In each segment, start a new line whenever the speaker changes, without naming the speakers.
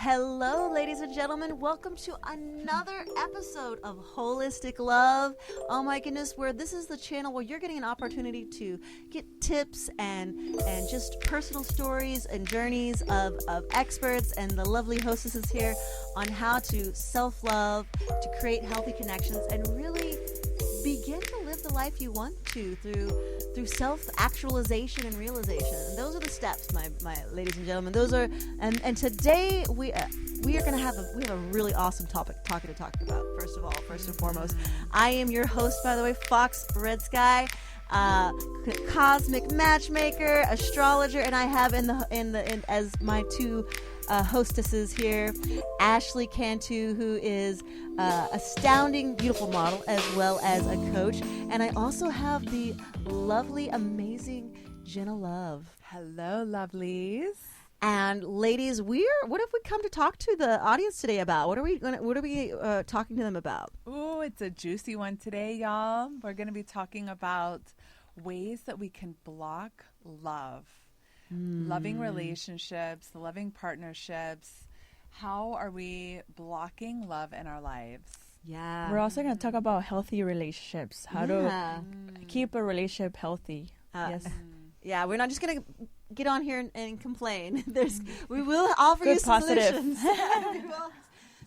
Hello, ladies and gentlemen. Welcome to another episode of Holistic Love. Oh my goodness, where this is the channel where you're getting an opportunity to get tips and just personal stories and journeys of experts and the lovely hostesses here on how to self-love, to create healthy connections, and really begin to live the life you want to through self-actualization and realization. And those are the steps, my ladies and gentlemen. Those are and today we are going to have a really awesome topic to talk about. First and foremost, I am your host, by the way, Fox RedSky, cosmic matchmaker, astrologer, and I have in as my two hostesses here, Ashley Cantu, who is astounding, beautiful model, as well as a coach. And I also have the lovely, amazing Jenna Love.
Hello, lovelies.
And ladies, what have we come to talk to the audience today about? What are we talking to them about?
Ooh, it's a juicy one today, y'all. We're going to be talking about ways that we can block love. Loving relationships, loving partnerships. How are we blocking love in our lives?
Yeah.
We're also going to talk about healthy relationships, how to keep a relationship healthy. Yes.
Yeah, we're not just going to get on here and complain. We will offer you some
positive
solutions.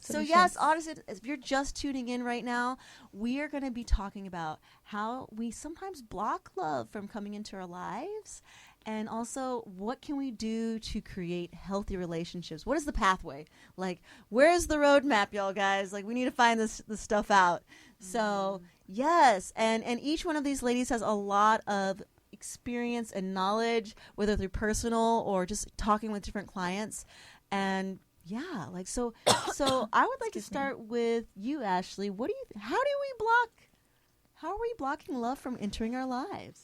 So yes, honestly, if you're just tuning in right now, we are going to be talking about how we sometimes block love from coming into our lives. And also, what can we do to create healthy relationships? What is the pathway? Like, where's the roadmap, y'all guys? Like, we need to find this stuff out. So, yes, and each one of these ladies has a lot of experience and knowledge, whether through personal or just talking with different clients. And yeah, like so I would like to start with you, Ashley. How are we blocking love from entering our lives?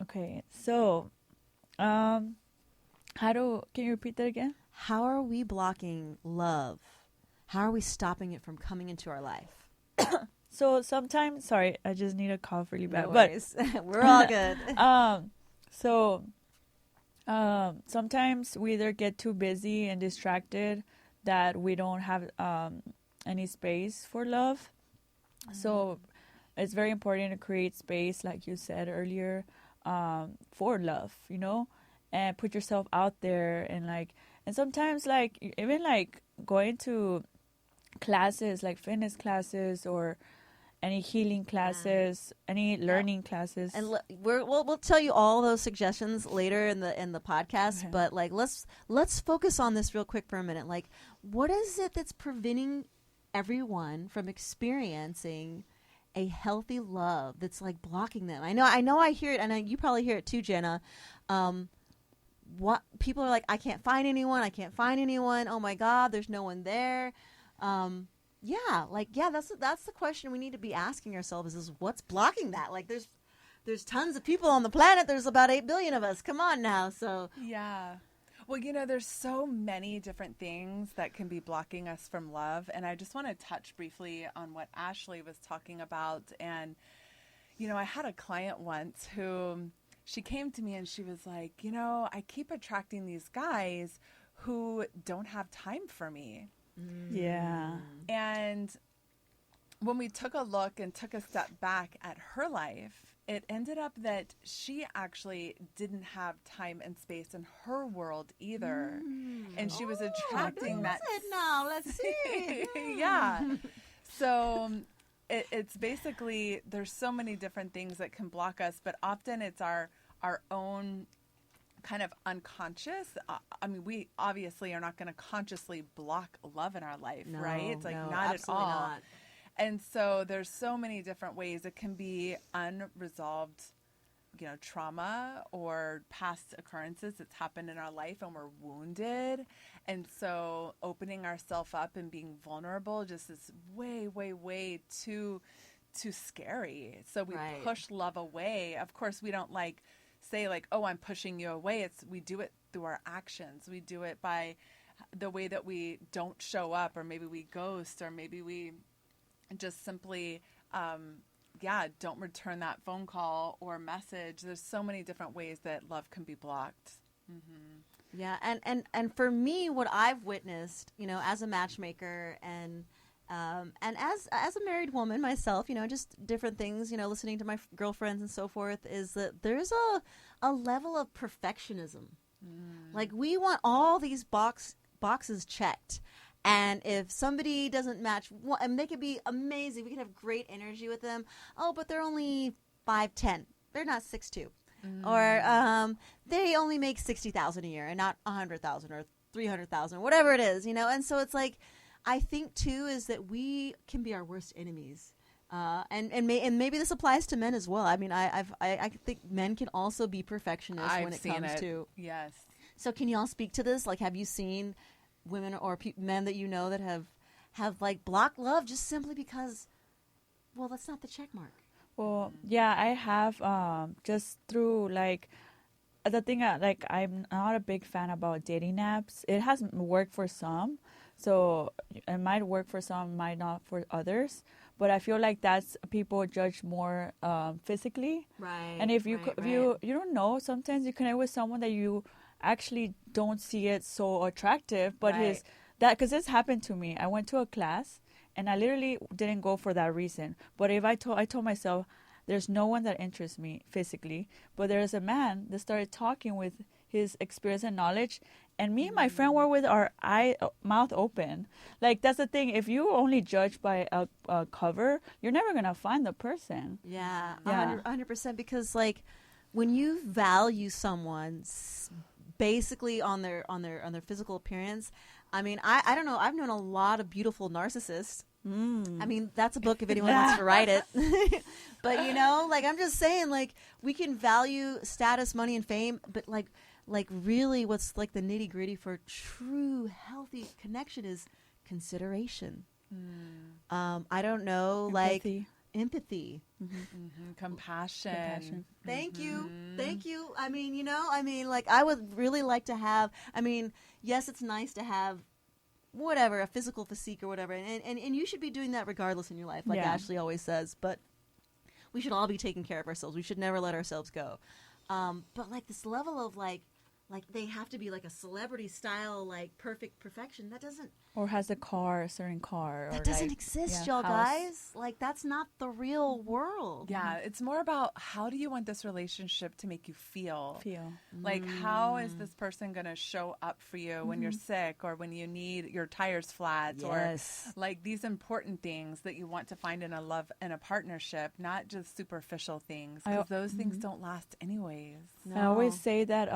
Okay, so can you repeat that again?
How are we blocking love? How are we stopping it from coming into our life?
So sometimes, sorry, I just need a cough really bad.
No worries. We're all good.
Sometimes we either get too busy and distracted that we don't have any space for love. So it's very important to create space, like you said earlier, for love, and put yourself out there. And sometimes even going to classes, like fitness classes or any healing classes, any learning classes.
And we'll tell you all those suggestions later in the podcast. Okay. But let's focus on this real quick for a minute. Like, what is it that's preventing everyone from experiencing a healthy love that's like blocking them? I know I hear it, and you probably hear it too, Jenna. What people are like, I can't find anyone. Oh my God, there's no one there. That's the question we need to be asking ourselves is what's blocking that? Like there's tons of people on the planet. There's about 8 billion of us. Come on now. So
yeah. Well, there's so many different things that can be blocking us from love. And I just want to touch briefly on what Ashley was talking about. And, I had a client once who she came to me and she was like, I keep attracting these guys who don't have time for me.
Yeah.
And when we took a look and took a step back at her life, it ended up that she actually didn't have time and space in her world either. And she was attracting that.
Now, let's see.
Yeah. So it's basically, there's so many different things that can block us, but often it's our own kind of unconscious. We obviously are not going to consciously block love in our life, right? It's not at all. Not. And so there's so many different ways. It can be unresolved, trauma or past occurrences that's happened in our life and we're wounded. And so opening ourselves up and being vulnerable just is way, way, way too scary. So we push love away. Of course, we don't say oh, I'm pushing you away. We do it through our actions. We do it by the way that we don't show up, or maybe we ghost, or maybe we just simply don't return that phone call or message. There's so many different ways that love can be blocked.
Yeah, and for me, what I've witnessed, as a matchmaker and as a married woman myself, just different things, listening to my girlfriends and so forth, is that there's a level of perfectionism. Like, we want all these boxes checked. And if somebody doesn't match, and they could be amazing, we could have great energy with them. Oh, but they're only 5'10". They're not 6'2". Or they only make $60,000 a year and not $100,000 or $300,000, whatever it is, And so it's like, I think too is that we can be our worst enemies, and maybe this applies to men as well. I mean, I think men can also be perfectionists when it comes to.
Yes.
So can y'all speak to this? Like, have you seen women or men that that have like blocked love just simply because, well, that's not the check mark?
Well, yeah, I have just through like the thing. Like, I'm not a big fan about dating apps. It hasn't worked for some, so it might work for some, might not for others. But I feel like that's people judge more physically,
right?
And if you don't know, sometimes you connect with someone that you actually don't see it so attractive, but
right.
because this happened to me. I went to a class and I literally didn't go for that reason. But if I told myself, there's no one that interests me physically, but there's a man that started talking with his experience and knowledge, and me and my friend were with our mouth open. Like, that's the thing. If you only judge by a cover, you're never gonna find the person.
Yeah. 100%. Because like, when you value someone basically on their physical appearance, I mean, I don't know. I've known a lot of beautiful narcissists. I mean, that's a book if anyone wants to write it. But like, I'm just saying, like, we can value status, money, and fame, but like really, what's like the nitty gritty for true healthy connection is consideration. I don't know, empathy.
Compassion.
Thank you. I mean, like, I would really like to have, yes, it's nice to have whatever, a physical physique or whatever. And you should be doing that regardless in your life, like Ashley always says. But we should all be taking care of ourselves. We should never let ourselves go. But like, this level of like they have to be like a celebrity style, like perfect perfection. That doesn't.
Or has a certain car.
That doesn't exist, y'all guys. Like, that's not the real world.
Yeah, it's more about, how do you want this relationship to make you feel? Like, how is this person going to show up for you when you're sick, or when you need your tires flat, or like these important things that you want to find in a love and a partnership, not just superficial things, because those things don't last anyways.
No. I always say that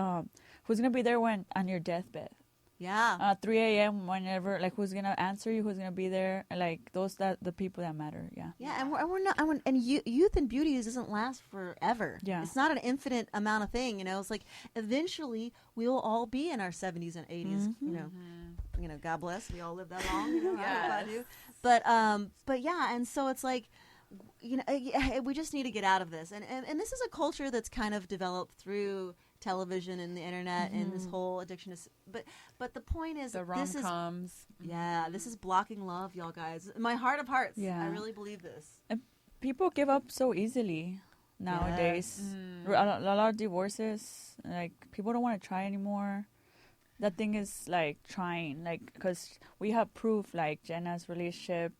who's going to be there when on your deathbed?
Yeah.
3 a.m. whenever, like, who's gonna answer you? Who's gonna be there? Like, the people that matter. Yeah.
Yeah, and we're not. And youth and beauty doesn't last forever.
Yeah.
It's not an infinite amount of thing. It's like, eventually we will all be in our 70s and 80s. God bless. We all live that long. I do. But yeah, and so it's like, we just need to get out of this. And this is a culture that's kind of developed through television and the internet and this whole addiction is, but the point is,
the rom-coms.
This is blocking love, y'all guys. In my heart of hearts, I really believe this.
And people give up so easily nowadays. A lot of divorces, like, people don't want to try anymore. That thing is like trying, like, because we have proof, like Jenna's relationship,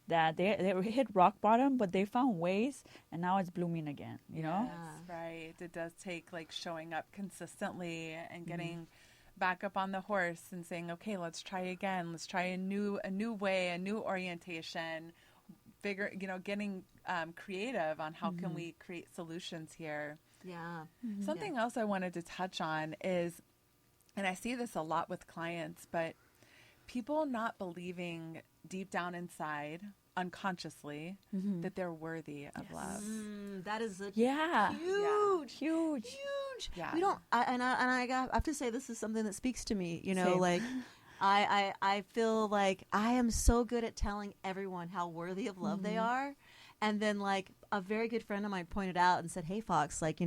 that they hit rock bottom, but they found ways, and now it's blooming again. Yes,
right. It does take like showing up consistently and getting back up on the horse and saying, okay, let's try again. Let's try a new way, a new orientation. Getting creative on how can we create solutions here.
Yeah.
Something else I wanted to touch on is, and I see this a lot with clients, but people not believing deep down inside, unconsciously, that they're worthy of love.
That is a huge.
Yeah.
We don't. I have to say, this is something that speaks to me. Like, I feel like I am so good at telling everyone how worthy of love they are, and then, like, a very good friend of mine pointed out and said, "Hey, Fox, like,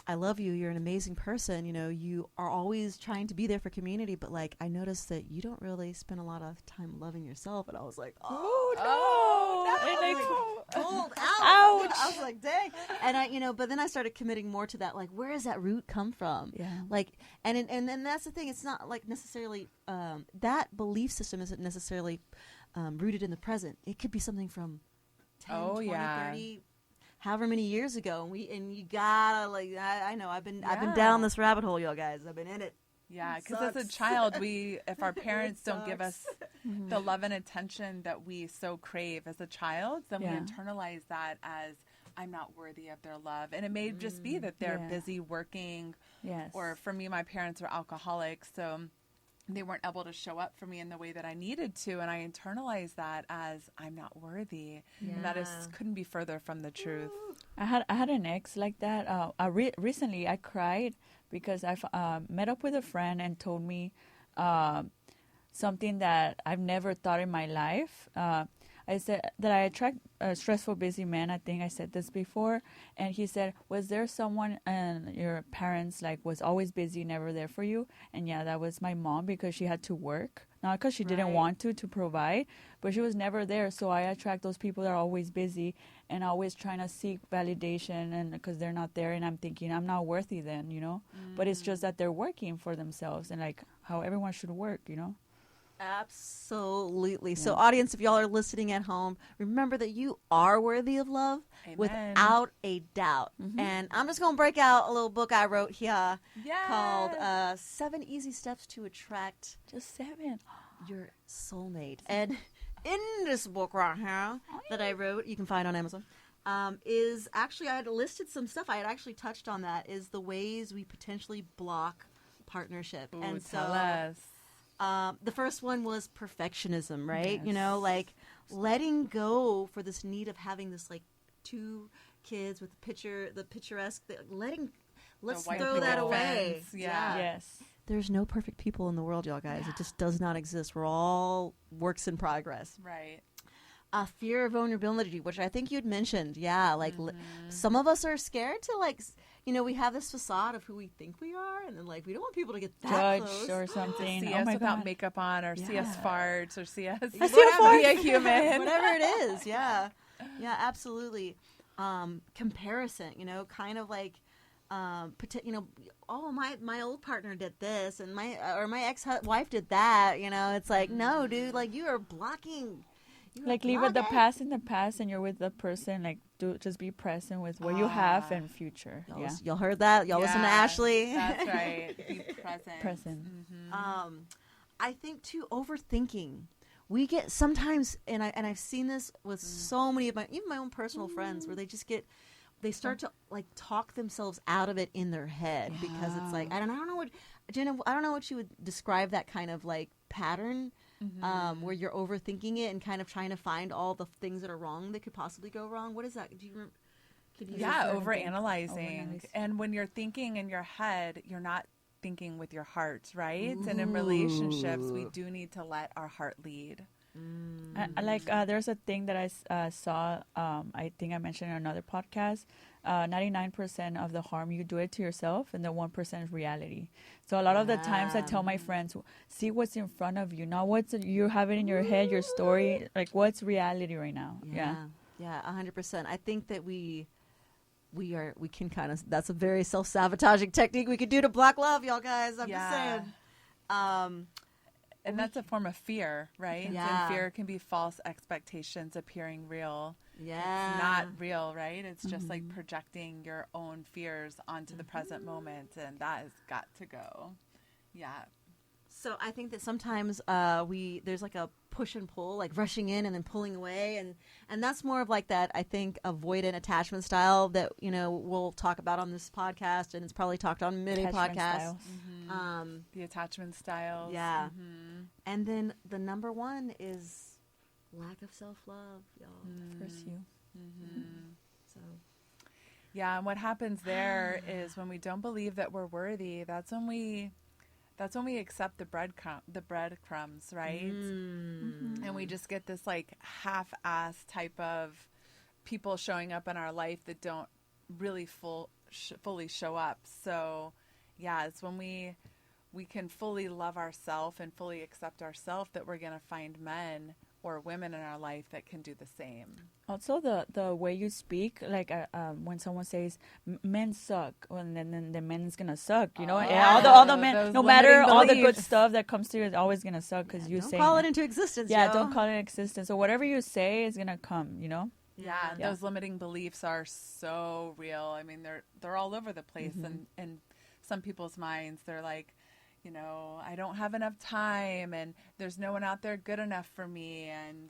I love you. You're an amazing person. You know, you are always trying to be there for community, but like, I noticed that you don't really spend a lot of time loving yourself. And I was like, pulled out.
Ouch.
I was like, dang. And but then I started committing more to that. Like, where does that root come from?
Yeah.
Like, and then that's the thing. It's not like necessarily, that belief system isn't necessarily rooted in the present. It could be something from 10, 20, 30, however many years ago. And you gotta, like, I know I've been down this rabbit hole, y'all guys. I've been in it.
Yeah, because as a child, if our parents don't give us the love and attention that we so crave as a child, then we internalize that as, I'm not worthy of their love. And it may just be that they're busy working.
Yes.
Or for me, my parents were alcoholics, so they weren't able to show up for me in the way that I needed to. And I internalized that as, I'm not worthy.
Yeah.
And that couldn't be further from the truth.
I had an ex like that. Recently, I cried because I met up with a friend and told me something that I've never thought in my life. I said that I attract stressful, busy men. I think I said this before. And he said, was there someone and your parents like was always busy, never there for you? And yeah, that was my mom, because she had to work. Not because she didn't want to provide, but she was never there. So I attract those people that are always busy and always trying to seek validation, and because they're not there. And I'm thinking, I'm not worthy then, you know? But it's just that they're working for themselves, and like how everyone should work, you know?
Absolutely. So, audience, if y'all are listening at home, remember that you are worthy of love.
Amen.
Without a doubt. And I'm just going to break out a little book I wrote here called 7 Easy Steps to Attract
Just 7.
Your Soulmate. And in this book right here that I wrote, you can find on Amazon, is actually, I had listed some stuff. I had actually touched on that, is the ways we potentially block partnership.
Ooh,
and
tell us.
The first one was perfectionism, right?
Yes.
You know, like letting go for this need of having this like 2 kids with the picturesque, let's throw that away.
Yeah.
Yes.
There's no perfect people in the world, y'all guys. It just does not exist. We're all works in progress.
Right.
Fear of vulnerability, which I think you'd mentioned. Yeah, like some of us are scared to like, we have this facade of who we think we are, and then like we don't want people to get that
Judged
close.
or something.
See
Oh
us
my
without
God.
makes on, or see us fart, or see us be
Whatever.
a human.
Whatever it is, yeah, absolutely. Comparison, kind of like, oh, my old partner did this, and my ex-wife did that. It's like, no, dude, like you are blocking.
Like leave the past in the past, and you're with the person. Like just be present with what you have and future.
Y'all heard that? Y'all listen to Ashley.
That's right. Be present.
Present.
I think too, overthinking. We get sometimes, and I've seen this with so many of even my own personal friends, where they start to like talk themselves out of it in their head because it's like I don't know what Jenna, I don't know what you would describe that kind of like pattern. Where you're overthinking it and kind of trying to find all the things that are wrong that could possibly go wrong. What is that? Do you remember?
Overanalyzing. And when you're thinking in your head, you're not thinking with your heart, right? Ooh. And in relationships, we do need to let our heart lead.
There's a thing that I saw, I think I mentioned in another podcast, 99% of the harm you do it to yourself, and the 1% is reality. So a lot of the times I tell my friends, see what's in front of you, not what's you have it in your head, your story, like what's reality right now. Yeah,
100%. I think that we can kind of, that's a very self-sabotaging technique we could do to block love, y'all guys. I'm just saying.
And that's a form of fear, right?
Yeah.
And fear can be false expectations appearing real.
Yeah.
It's not real, right? It's just like projecting your own fears onto the present moment, and that has got to go. Yeah.
So I think that sometimes there's like a push and pull, like rushing in and then pulling away, and that's more of like that, I think, avoidant attachment style that we'll talk about on this podcast, and it's probably talked on many podcasts.
The attachment styles.
Yeah. And then the number one is lack of self-love, y'all.
First you.
So.
Yeah, and what happens there is when we don't believe that we're worthy, that's when we accept the breadcrumbs, right? And we just get this like half-ass type of people showing up in our life that don't really fully show up. So yeah, it's when we can fully love ourselves and fully accept ourselves that we're going to find men or women in our life that can do the same.
Also, the way you speak, like when someone says men suck, well, then the men's gonna suck, you know. And all the men, no matter all the good stuff that comes to you, is always gonna suck because you say.
Don't call it into existence.
Yeah,
Joe.
don't call it existence. So whatever you say is gonna come, you know.
Yeah, those limiting beliefs are so real. I mean, they're all over the place, and some people's minds, they're like, you know, I don't have enough time, and there's no one out there good enough for me, and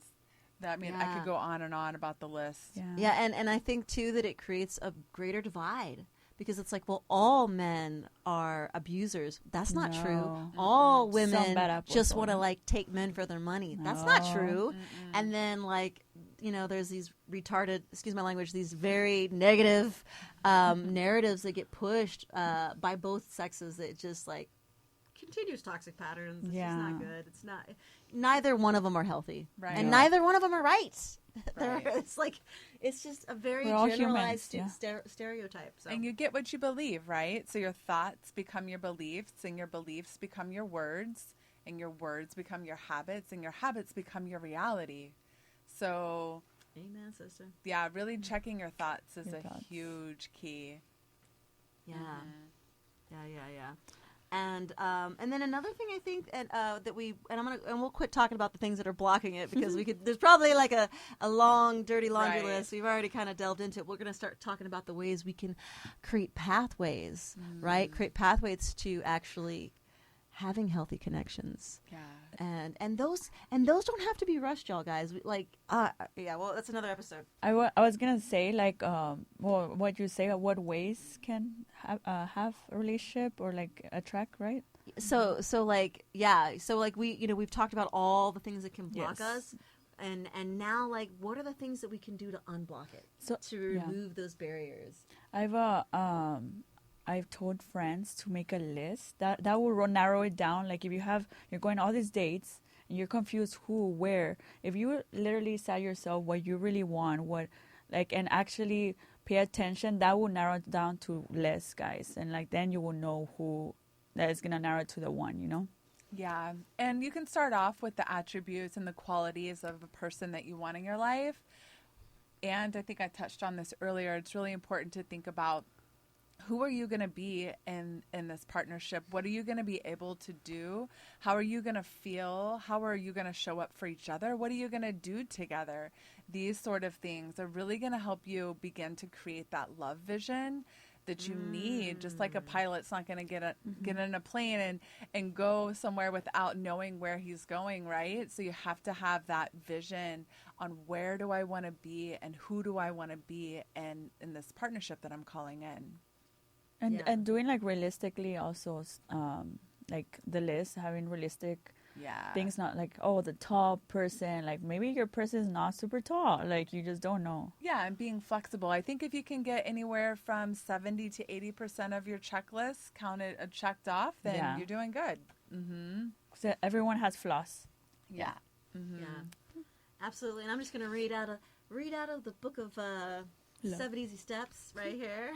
that, I mean, I could go on and on about the list.
Yeah, and I think too that it creates a greater divide, because it's like, well, all men are abusers. That's not true. All women just want to like take men for their money. That's not true. And then like, you know, there's these retarded, excuse my language, these very negative narratives that get pushed by both sexes that just like continues toxic patterns. It's just not good. It's not. Neither one of them are healthy,
right?
And neither one of them are right. It's like, it's just a very generalized stereotype. So.
And you get what you believe, right? So your thoughts become your beliefs, and your beliefs become your words, and your words become your habits, and your habits become your reality. So,
amen, sister.
Yeah, really checking your thoughts is a huge key.
Yeah. Yeah. And then another thing I think that we'll quit talking about the things that are blocking it, because there's probably like a long dirty laundry list. We've already kind of delved into it. We're going to start talking about the ways we can create pathways, right? Create pathways to actually having healthy connections.
Yeah.
And those don't have to be rushed, y'all guys. Well, that's another episode.
I was gonna say, like, what you say, what ways can have a relationship or like attract, right?
So we've talked about all the things that can block us, and now like, what are the things that we can do to unblock it, to remove those barriers? I've
told friends to make a list that will narrow it down. Like if you're going all these dates and you're confused who, where, if you literally set yourself what you really want, and actually pay attention, that will narrow it down to less guys. And like, then you will know who that is going to narrow it to the one, you know?
Yeah. And you can start off with the attributes and the qualities of a person that you want in your life. And I think I touched on this earlier. It's really important to think about, who are you going to be in this partnership? What are you going to be able to do? How are you going to feel? How are you going to show up for each other? What are you going to do together? These sort of things are really going to help you begin to create that love vision that you need. Just like a pilot's not going to get in a plane and go somewhere without knowing where he's going, right? So you have to have that vision on where do I want to be and who do I want to be in this partnership that I'm calling in.
And doing like realistically also, like the list, having realistic things, not like, oh, the tall person, like maybe your person is not super tall, like you just don't know.
Yeah, and being flexible. I think if you can get anywhere from 70 to 80% of your checklist counted, checked off, then you're doing good.
So everyone has flaws.
Yeah.
Yeah, absolutely. And I'm just going to read out of the book of 7 Easy Steps right here.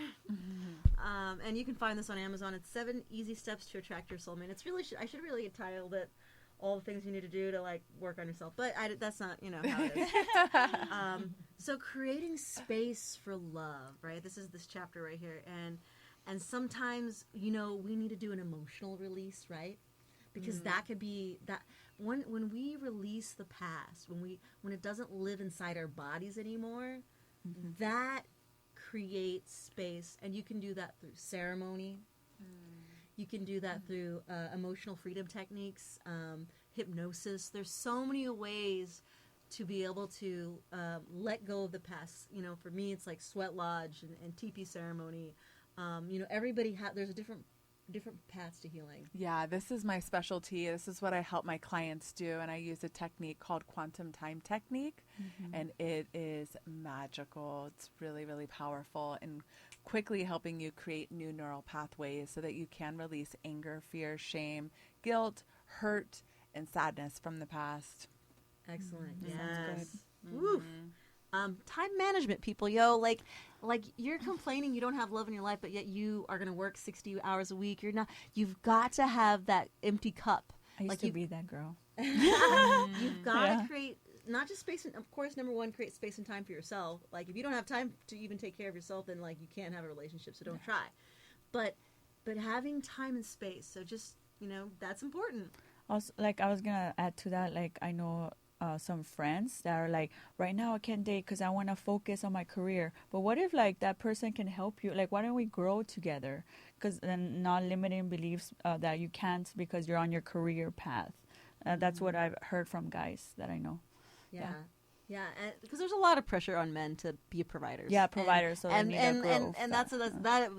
And you can find this on Amazon. It's 7 Easy Steps to Attract Your Soulmate. It's really, I should really have titled it all the things you need to do to like work on yourself, but that's not, how it is. So creating space for love, right? This is this chapter right here. And sometimes, we need to do an emotional release, right? Because that could be that when we release the past, when it doesn't live inside our bodies anymore, that creates space. And you can do that through ceremony. You can do that through emotional freedom techniques, hypnosis. There's so many ways to be able to let go of the past. For me, it's like sweat lodge and teepee ceremony. Everybody there's a different paths to healing.
Yeah, this is my specialty. This is what I help my clients do, and I use a technique called quantum time technique, and it is magical. It's really, really powerful and quickly helping you create new neural pathways so that you can release anger, fear, shame, guilt, hurt, and sadness from the past.
Excellent. Yes. Woo. Time management, people. Like, like you're complaining you don't have love in your life, but yet you are going to work 60 hours a week. You've got to have that empty cup.
I used
like
to be that girl.
You've got to create not just space and, of course, number one, create space and time for yourself. Like if you don't have time to even take care of yourself, then like you can't have a relationship, so don't try. But having time and space, so just, that's important.
Also, like I was gonna add to that, like I know some friends that are like, right now I can't date because I want to focus on my career. But what if like that person can help you? Like, why don't we grow together? Because then not limiting beliefs that you can't because you're on your career path. That's what I've heard from guys that I know.
Yeah, because there's a lot of pressure on men to be providers.
Yeah, providers. So
and
they need to grow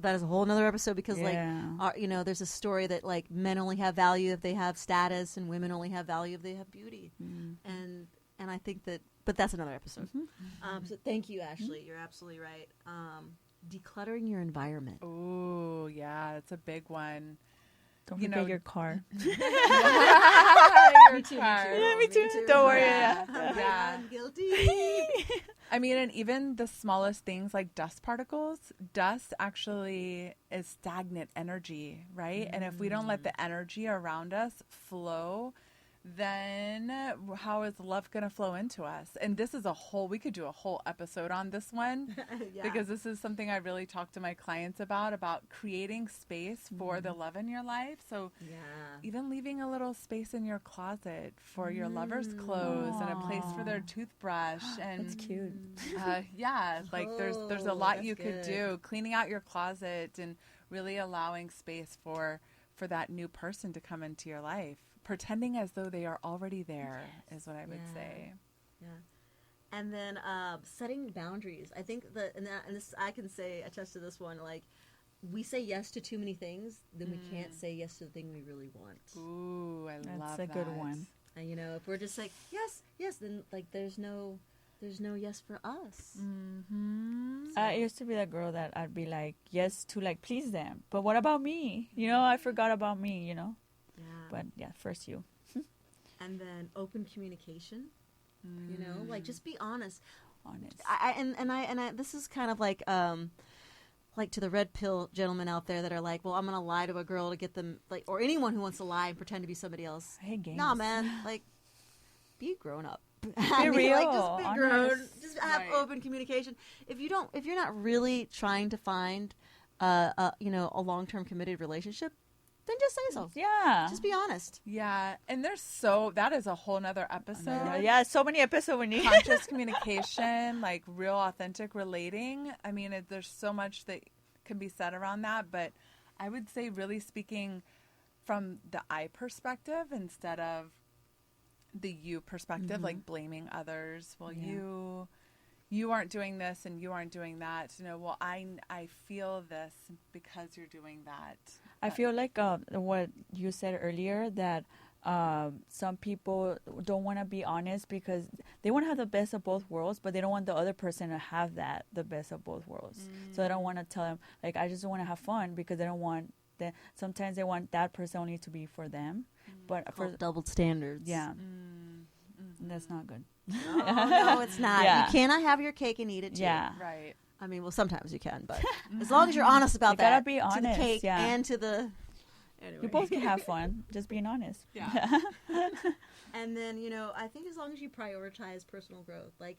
that is a whole other episode because there's a story that like men only have value if they have status, and women only have value if they have beauty. And I think that, but that's another episode. So thank you, Ashley. You're absolutely right. Decluttering your environment.
Oh yeah, it's a big one.
Don't forget your car.
Your car.
Yeah, me too. Don't worry.
Yeah.
I'm guilty.
I mean, and even the smallest things like dust particles, dust actually is stagnant energy, right? And if we don't let the energy around us flow, then how is love going to flow into us? And this is we could do a whole episode on this one because this is something I really talk to my clients about creating space for the love in your life. So even leaving a little space in your closet for your lover's clothes and a place for their toothbrush. And
that's cute.
There's a lot you could do. Cleaning out your closet and really allowing space for that new person to come into your life. Pretending as though they are already there is what I would say.
Yeah. And then setting boundaries. I think and this I can attest to this one. Like we say yes to too many things, then we can't say yes to the thing we really want.
Ooh, love that.
That's a good one.
And if we're just like yes, then like there's no yes for us.
I used to be that girl that I'd be like yes to like please them, but what about me? I forgot about me. Yeah. But first you.
And then open communication. Like just be honest. I this is kind of like to the red pill gentlemen out there that are like, well, I'm gonna lie to a girl to get them, like, or anyone who wants to lie and pretend to be somebody else.
I hate games.
Nah, man, like be grown up.
Be real.
Like, just be grown. Just have open communication. If you're not really trying to find a long-term committed relationship, then just say so.
Yeah.
Just be honest.
Yeah. And that is a whole nother episode.
Yeah, so many episodes we need.
Conscious communication, like real authentic relating. I mean, there's so much that can be said around that, but I would say really speaking from the I perspective instead of the you perspective, like blaming others. Well, you aren't doing this and you aren't doing that. Well, I feel this because you're doing that.
I feel like what you said earlier, that some people don't want to be honest because they want to have the best of both worlds, but they don't want the other person to have the best of both worlds. So they don't want to tell them, like, I just want to have fun, because they don't want that. Sometimes they want that person only to be for them. But for
double standards.
Yeah. That's not good.
No, it's not.
Yeah.
You cannot have your cake and eat it too.
Yeah.
Right.
I mean, well, sometimes you can, but as long as you're honest about that,
gotta be honest,
to the cake and to the. Anyway.
You both can have fun, just being honest.
Yeah.
And then I think as long as you prioritize personal growth, like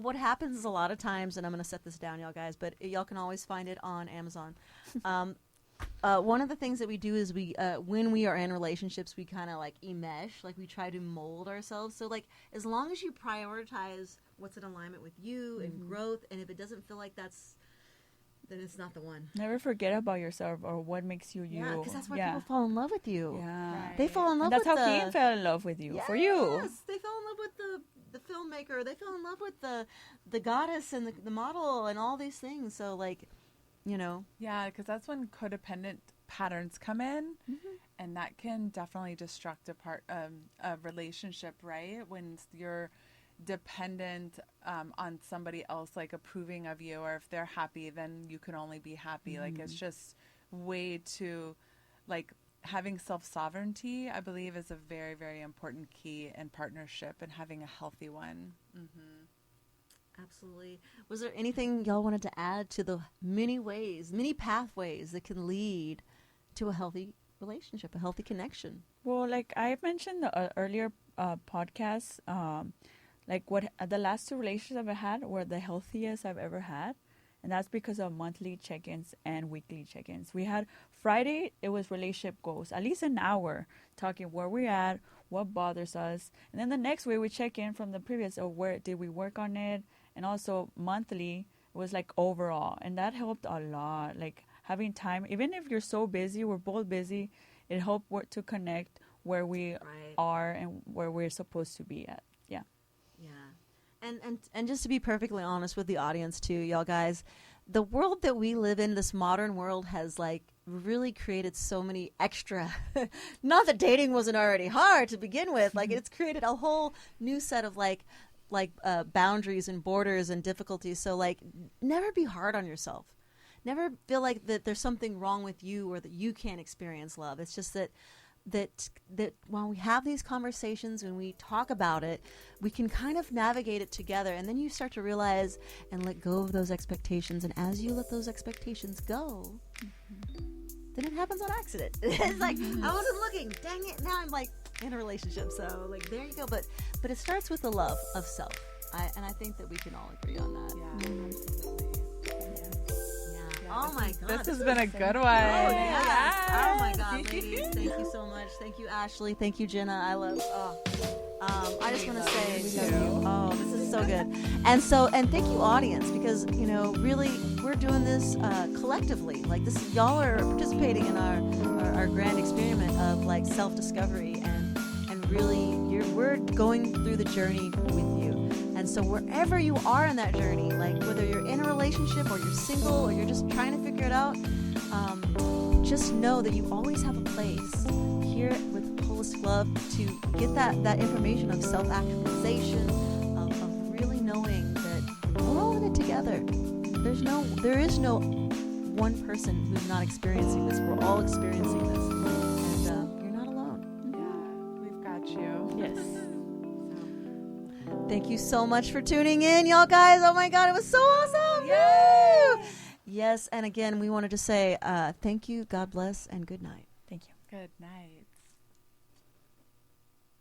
what happens is a lot of times, and I'm going to set this down, y'all guys, but y'all can always find it on Amazon. One of the things that we do is when we are in relationships, we kind of like enmesh, like we try to mold ourselves. So like as long as you prioritize what's in alignment with you and growth, and if it doesn't feel like then it's not the one.
Never forget about yourself or what makes you you.
Yeah, because that's why people fall in love with you.
Yeah,
right.
They fall in love.
And that's
with
how he fell in love with you. For you.
Yes, they fell in love with the filmmaker. They fell in love with the goddess and the model and all these things. So like,
Yeah, because that's when codependent patterns come in, and that can definitely destruct a relationship, right? When you're dependent on somebody else, like approving of you, or if they're happy, then you can only be happy. Like it's just way too, like having self-sovereignty, I believe, is a very, very important key in partnership and having a healthy one.
Absolutely. Was there anything y'all wanted to add to the many pathways that can lead to a healthy relationship, a healthy connection?
Well, like I mentioned the earlier podcast, like what the last 2 relationships I've had were the healthiest I've ever had. And that's because of monthly check-ins and weekly check-ins. We had Friday, it was relationship goals, at least an hour, talking where we're at, what bothers us. And then the next week we check in from the previous, or where did we work on it? And also monthly, it was like overall. And that helped a lot. Like having time, even if you're so busy, we're both busy, it helped to connect where we are and where we're supposed to be at. Yeah.
Yeah. And just to be perfectly honest with the audience too, y'all guys, the world that we live in, this modern world, has like really created so many extra, not that dating wasn't already hard to begin with, like it's created a whole new set of like boundaries and borders and difficulties. So like never be hard on yourself. Never feel like that there's something wrong with you or that you can't experience love. It's just that when we have these conversations, when we talk about it, we can kind of navigate it together, and then you start to realize and let go of those expectations. And as you let those expectations go, then it happens on accident. It's like, I wasn't looking, dang it, now I'm like in a relationship. So like there you go. But it starts with the love of self. And I think that we can all agree on that.
Yeah, absolutely.
Oh my God.
This has been a good one.
Oh, yes. Oh my God, ladies. Thank you so much. Thank you, Ashley. Thank you, Jenna. I love, I just want to say, this is so good. And thank you, audience, because, really we're doing this collectively. Like this, y'all are participating in our grand experiment of like self-discovery and really we're going through the journey with you. And so wherever you are in that journey, like whether you're in a relationship or you're single or you're just trying to figure it out, just know that you always have a place here with Holistic Love to get that information of self-actualization, of really knowing that we're all in it together. There is no one person who's not experiencing this. We're all experiencing this. And you're not alone.
Yeah, we've got you.
Yes.
Thank you so much for tuning in, y'all guys. Oh my God, it was so awesome.
Yay!
Woo! Yes, and again, we wanted to say thank you, God bless, and good night.
Thank you.
Good night.